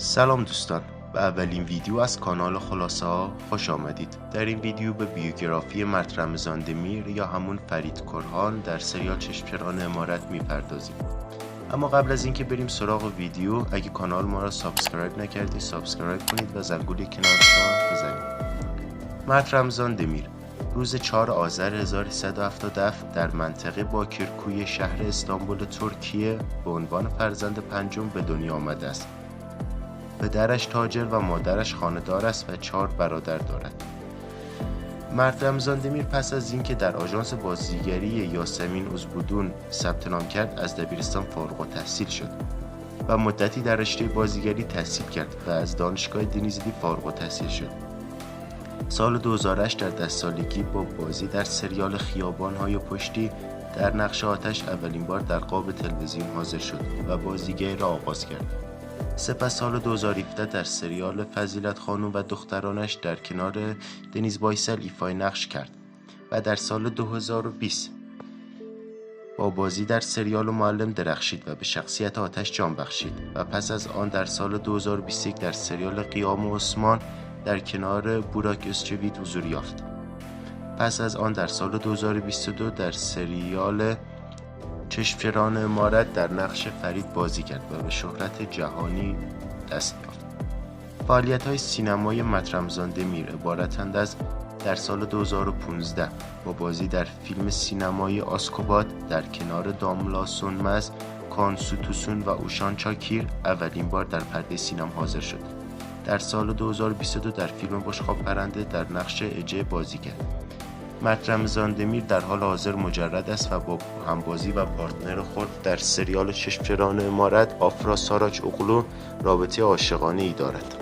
سلام دوستان، به اولین ویدیو از کانال خلاصه ها خوش آمدید. در این ویدیو به بیوگرافی مرد رمضان دمیر یا همون فرید کرهان در سریال چشمچران امارت میپردازیم. اما قبل از اینکه بریم سراغ ویدیو، اگه کانال ما را سابسکرایب نکردید سابسکرایب کنید و زنگوله کنارش را بزنید. مرد رمضان دمیر روز 4 آذر 1377 در منطقه باکرکوی شهر استانبول ترکیه به عنوان فرزند پنجم به دنیا آمده است. پدرش تاجر و مادرش خانه‌دار است و 4 برادر دارد. مرد رمضان دمیر پس از اینکه در آژانس بازیگری یاسمین اوزبودون ثبت نام کرد از دبیرستان فارغ التحصیل شد و مدتی در رشته بازیگری تحصیل کرد و از دانشگاه دنیزلی فارغ التحصیل شد. سال 2008 در 10 سالگی با بازی در سریال خیابان‌های پشتی در نقش آتش اولین بار در قاب تلویزیون حاضر شد و بازیگری را آغاز کرد. سپس سال 2017 در سریال فضیلت خانم و دخترانش در کنار دنیز بایسل ایفای نقش کرد و در سال 2020 با بازی در سریال معلم درخشید و به شخصیت آتش جان بخشید و پس از آن در سال 2021 در سریال قیام عثمان در کنار بوراک özçivit حضور یافت. پس از آن در سال 2022 در سریال چشمچران امارت در نقش فرید بازی کرد و به شهرت جهانی دست یافت. فعالیت‌های سینمایی مرد رمضان دمیر عبارتند از در سال 2015 با بازی در فیلم سینمایی آسکوبات در کنار داملا سönmez، کانسو توسون و اوشان چاکیر اولین بار در پرده سینما حاضر شد. در سال 2022 در فیلم بشقاب پرنده در نقش اجه بازی کرد. مرد رمضان دمیر در حال حاضر مجرد است و با همبازی و پارتنر خود در سریال چشمچران امارت آفرا ساراج اغلو رابطه عاشقانه ای دارد.